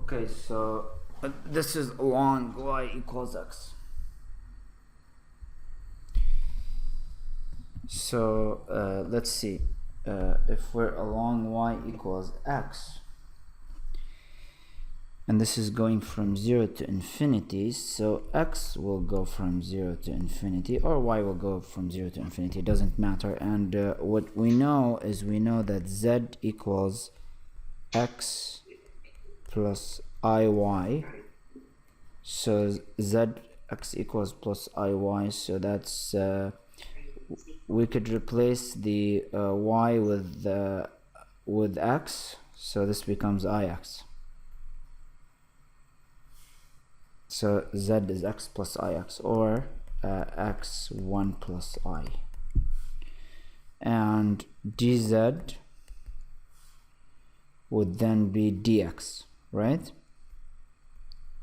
Okay, so this is along y equals x. So let's see, if we're along y equals x, and this is going from 0 to infinity, so x will go from 0 to infinity, or y will go from 0 to infinity, it doesn't matter. And what we know is, we know that z equals x plus iy, so z x equals plus iy, so that's we could replace the y with x, so this becomes ix. So z is x plus ix, or x1 plus I, and dz would then be dx, right,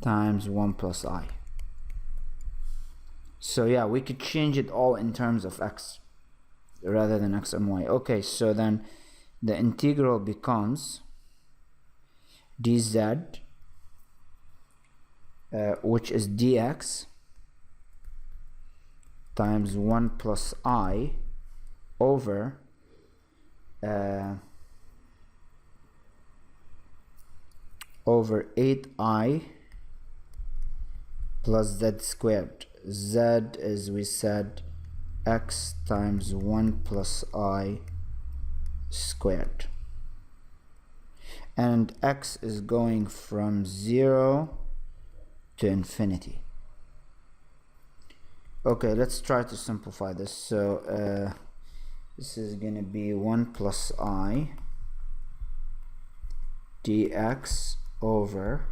times 1 plus I. So yeah, we could change it all in terms of x rather than x and y. Okay, so then the integral becomes dz, which is dx times 1 plus I over over 8I plus z squared. Z, as we said, x times 1 plus I squared, and x is going from 0 to infinity. Okay, let's try to simplify this. So this is going to be 1 plus I dx over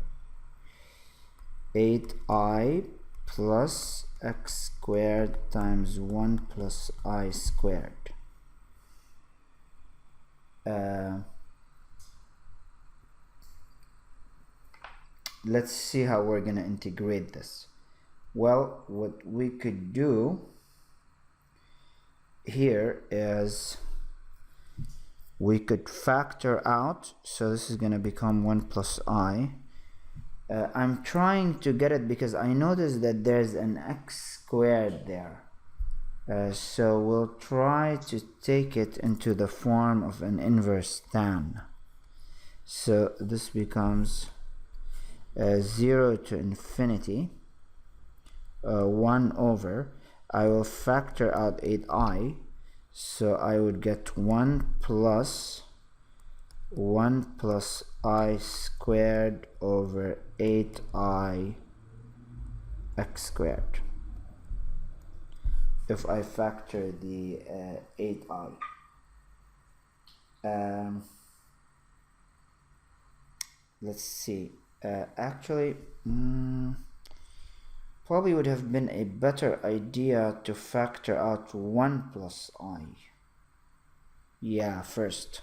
8I plus x squared times 1 plus I squared. Let's see how we're going to integrate this. Well, what we could do here is we could factor out, so this is going to become 1 plus I. I'm trying to get it because I noticed that there's an x squared there. So we'll try to take it into the form of an inverse tan. So this becomes 0 to infinity, 1 over, I will factor out 8I, so I would get 1 plus I squared over 8I x squared, if I factor the 8I. Let's see, actually probably would have been a better idea to factor out 1 plus I. Yeah, first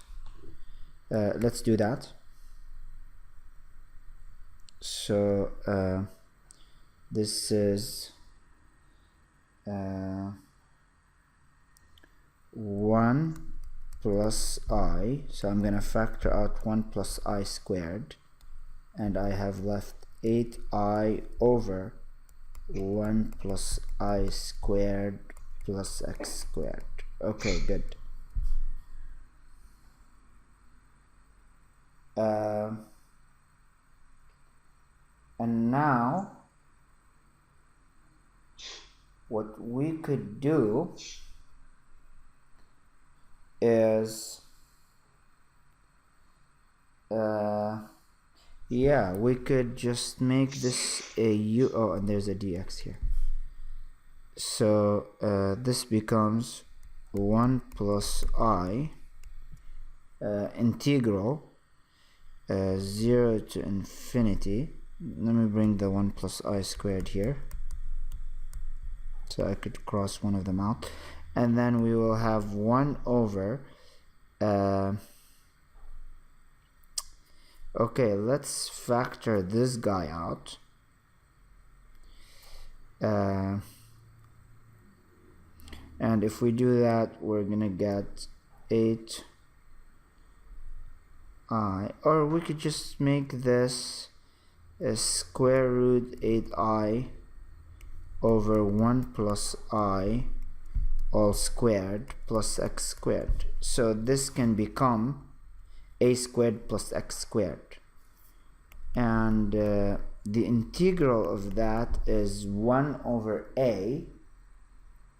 let's do that. So this is 1 plus I, so I'm gonna factor out 1 plus I squared, and I have left 8I over 1 plus I squared plus x squared. Okay, good. And now what we could do is yeah, we could just make this a u. Oh, and there's a dx here. So this becomes 1 plus I integral 0 to infinity. Let me bring the 1 plus I squared here, so I could cross one of them out, and then we will have 1 over okay, let's factor this guy out. And if we do that, we're gonna get 8I, or we could just make this is square root 8i over 1 plus I all squared plus x squared. So this can become a squared plus x squared, and the integral of that is 1 over a,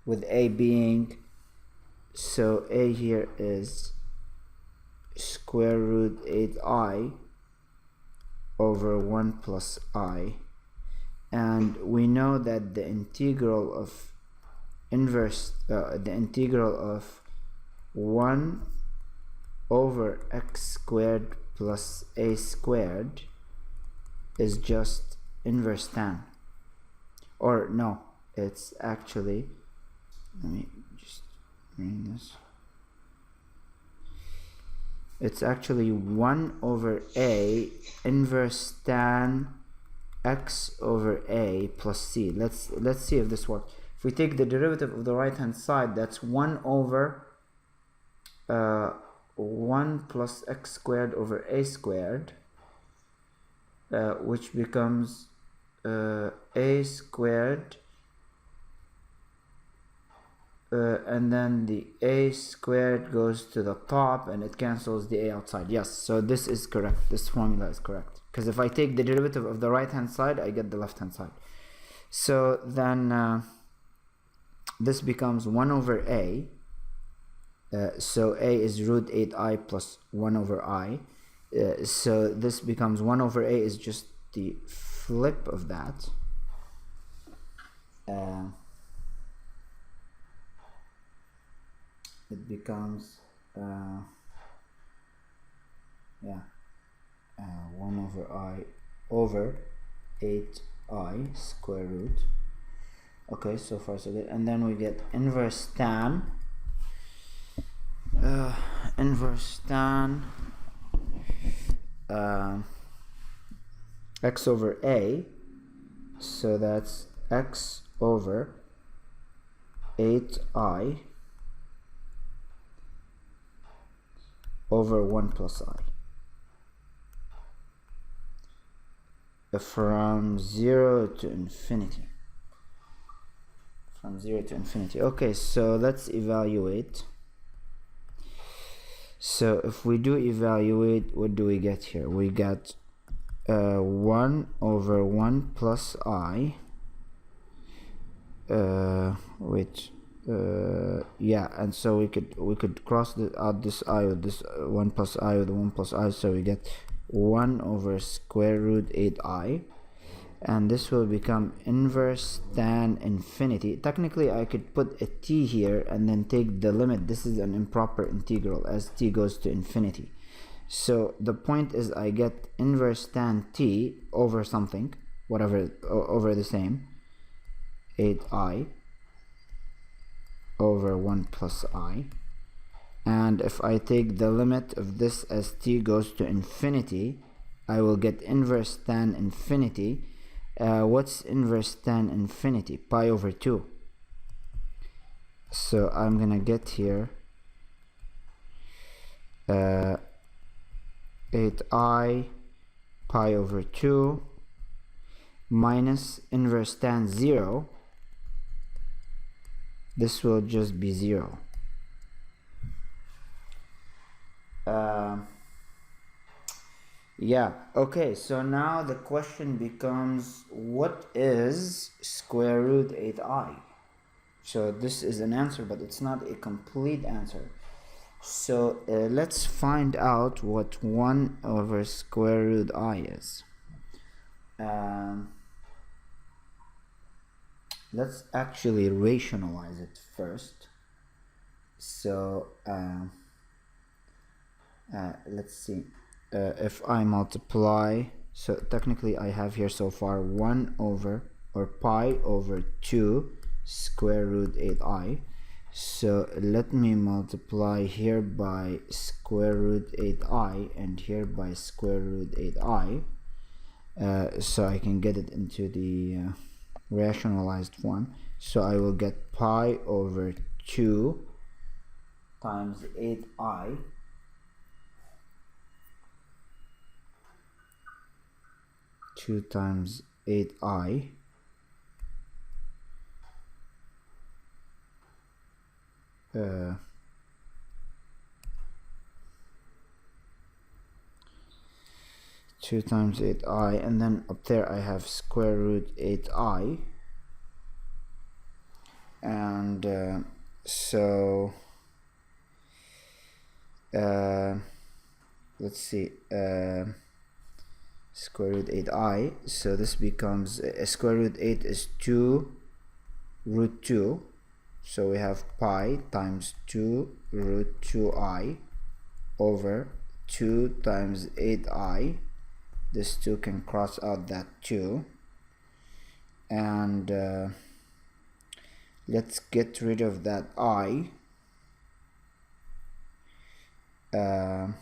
with a being, so a here is square root 8i over 1 plus I, and we know that the integral of the integral of 1 over x squared plus a squared is just inverse tan, or no, it's actually, let me just bring this, it's actually 1 over a inverse tan x over a plus c. Let's see if this works. If we take the derivative of the right hand side, that's 1 over 1 plus x squared over a squared, which becomes a squared, and then the a squared goes to the top and it cancels the a outside. Yes, so this is correct. This formula is correct, because if I take the derivative of the right hand side, I get the left hand side. So then this becomes 1 over a, so a is root 8i plus 1 over I, so this becomes 1 over a is just the flip of that. It becomes 1 over I over 8i square root. Okay, so far so good. And then we get inverse tan x over a, so that's x over 8i over 1 plus I, from 0 to infinity. From 0 to infinity. Okay, so let's evaluate. So if we do evaluate, what do we get here? We get 1 over 1 plus I, yeah, and so we could cross out this I with this 1 plus I with 1 plus I, so we get 1 over square root 8i, and this will become inverse tan infinity. Technically I could put a t here and then take the limit. This is an improper integral as t goes to infinity. So the point is I get inverse tan t over something, whatever, over the same 8i over 1 plus I, and if I take the limit of this as t goes to infinity, I will get inverse tan infinity. What's inverse tan infinity? Pi over 2. So I'm gonna get here 8i pi over 2 minus inverse tan 0. This will just be 0. Yeah, okay, so now the question becomes, what is square root 8i? So this is an answer, but it's not a complete answer. So let's find out what 1 over square root I is. Let's actually rationalize it first. So let's see. If I multiply, so technically I have here so far 1 over, or pi over 2 square root 8i. So let me multiply here by square root 8i and here by square root 8i, so I can get it into the rationalized form. So I will get pi over 2 times 8i 2 times 8i 2 times 8i, and then up there I have square root 8i, and so let's see, square root 8i, so this becomes square root 8 is 2 root 2, so we have pi times 2 root 2i over 2 times 8i. This 2 can cross out that 2, and let's get rid of that I down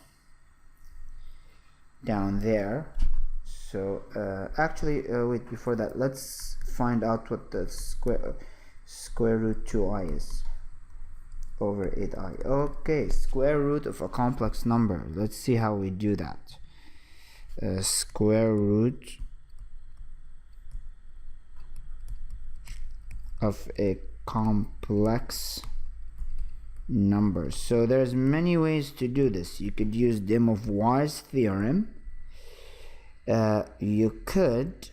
there. So actually wait, before that let's find out what the square root 2i is over 8i. Okay, square root of a complex number. Let's see how we do that. Square root of a complex number. So there's many ways to do this. You could use de Beauvoir's theorem. You could,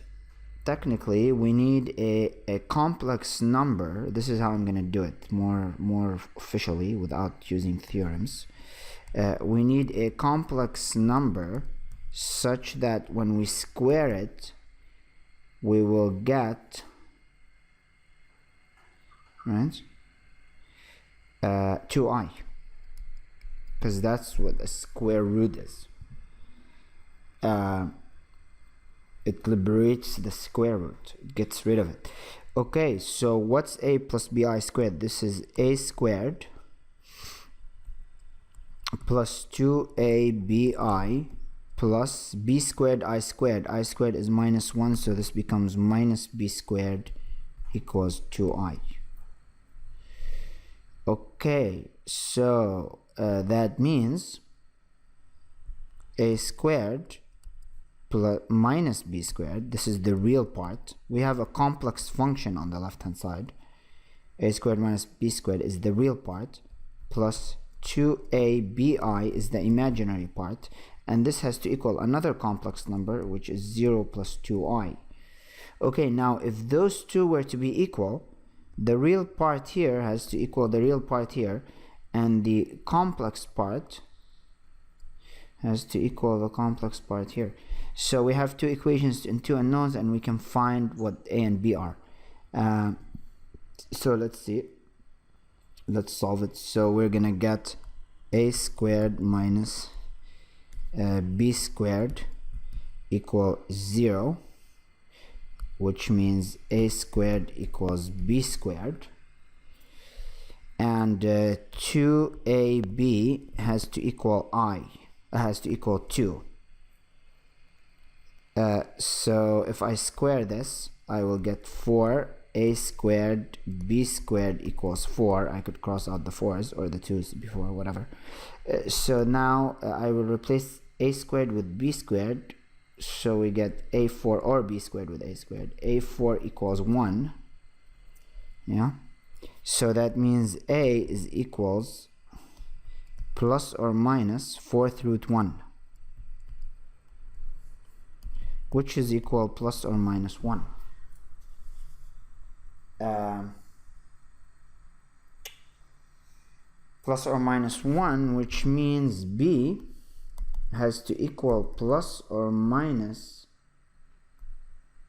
technically, we need a complex number. This is how I'm going to do it more officially without using theorems. We need a complex number such that when we square it, we will get, right, 2i, because that's what a square root is. It liberates the square root, it gets rid of it. Okay, so what's a plus bi squared? This is a squared plus 2abi plus b squared I squared. I squared is minus 1, so this becomes minus b squared equals 2i. Okay, so that means a squared plus minus b squared, this is the real part. We have a complex function on the left hand side. A squared minus b squared is the real part, plus 2abi is the imaginary part, and this has to equal another complex number, which is 0 plus 2i. Okay, now if those two were to be equal, the real part here has to equal the real part here, and the complex part has to equal the complex part here. So we have two equations and two unknowns, and we can find what a and b are. So let's see. Let's solve it. So we're gonna get a squared minus b squared equal 0, which means a squared equals b squared, and 2ab has to equal 2. So if I square this, I will get 4a squared b squared equals 4. I could cross out the 4's or the 2's before, whatever. So now I will replace a squared with b squared, so we get a4, or b squared with a squared. a4 equals 1. Yeah, so that means a is equals plus or minus 4th root 1, which is equal plus or minus 1. Plus or minus 1, which means b has to equal plus or minus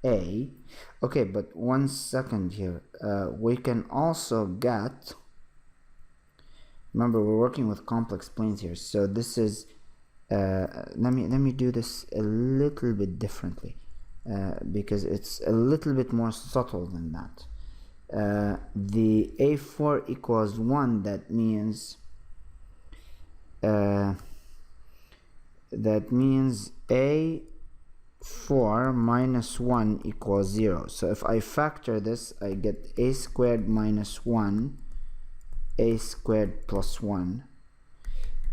a. Okay, but 1 second here. We can also get, remember we're working with complex planes here, so this is let me do this a little bit differently, because it's a little bit more subtle than that. The a4 equals 1, that means a4 minus 1 equals 0. So if I factor this, I get a squared minus 1, a squared plus 1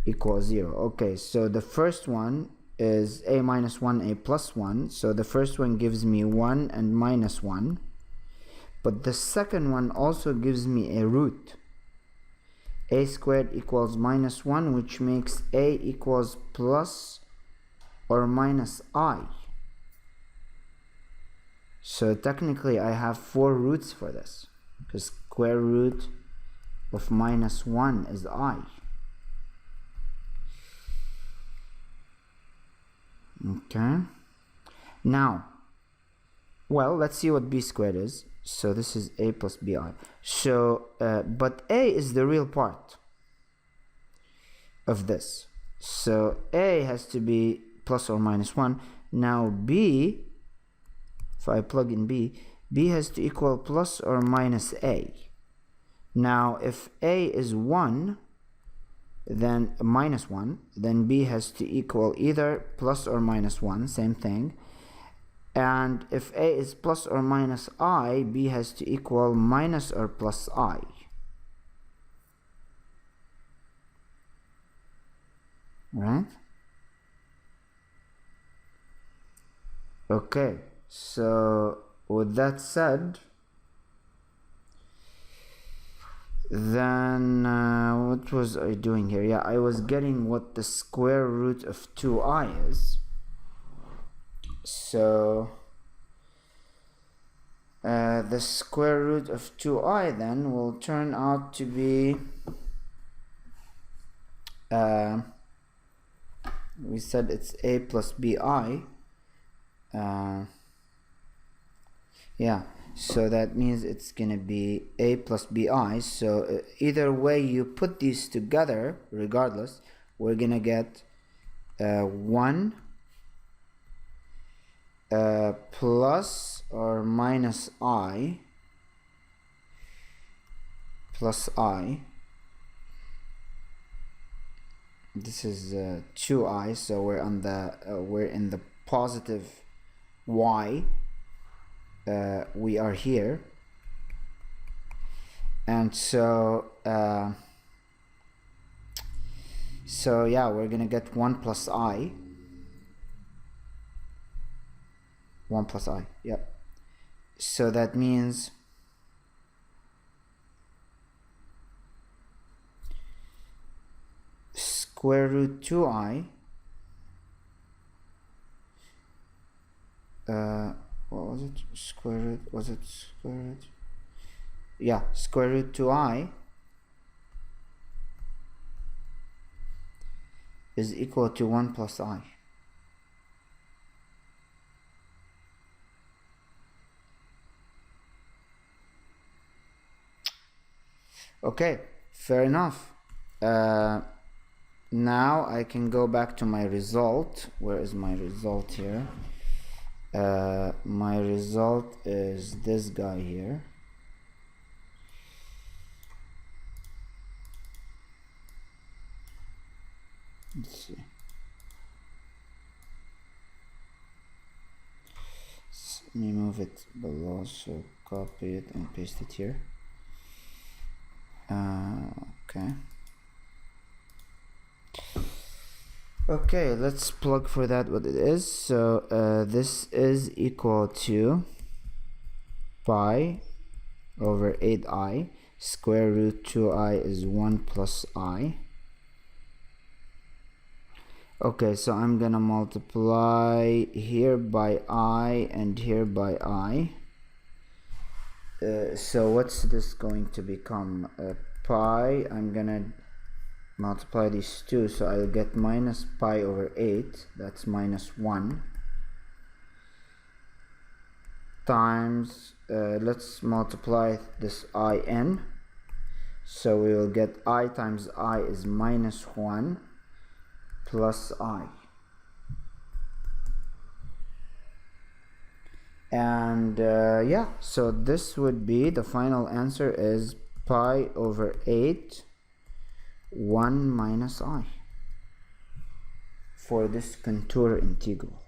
equals 0. Okay, so the first one is a minus 1, a plus 1. So the first one gives me 1 and minus 1. But the second one also gives me a root. A squared equals minus 1, which makes a equals plus or minus I. So technically I have 4 roots for this, because square root of minus 1 is I. Okay. Now, well, let's see what b squared is. So this is a plus bi. So, but a is the real part of this. So a has to be plus or minus 1. Now b, if I plug in b, b has to equal plus or minus a. Now, if a is 1, then minus 1, then b has to equal either plus or minus 1, same thing. And if a is plus or minus I, b has to equal minus or plus I. Right? Okay, so with that said, then what was I doing here? Yeah, I was getting what the square root of 2i is. So the square root of 2i then will turn out to be, we said it's a plus bi. Yeah, so that means it's gonna be a plus bi. So either way you put these together, regardless, we're gonna get 1 plus or minus I plus I. This is 2i, so we're on the we're in the positive y. We are here, and so yeah, we're gonna get 1 plus I. 1 plus I, yep. So that means square root 2i, what was it? Square root, was it square root? Yeah, square root 2i is equal to 1 plus I. Okay, fair enough. Now I can go back to my result. Where is my result here? My result is this guy here. Let's see. Let me move it below, so copy it and paste it here. Okay, let's plug for that what it is. So this is equal to pi over 8i. Square root 2i is 1 plus I. Okay, so I'm gonna multiply here by I and here by I. So what's this going to become? Pi, I'm gonna multiply these two, so I'll get minus pi over 8, that's minus 1, times, let's multiply this in, so we will get I times I is minus 1 plus I. And yeah, so this would be, the final answer is pi over 8 1 minus I for this contour integral.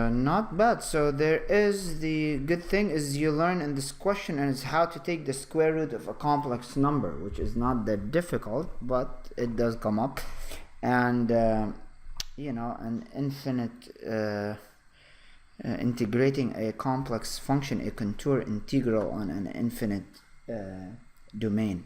not bad. So there is, the good thing is you learn in this question and it's how to take the square root of a complex number, which is not that difficult, but it does come up. And you know, an infinite integrating a complex function, a contour integral on an infinite domain.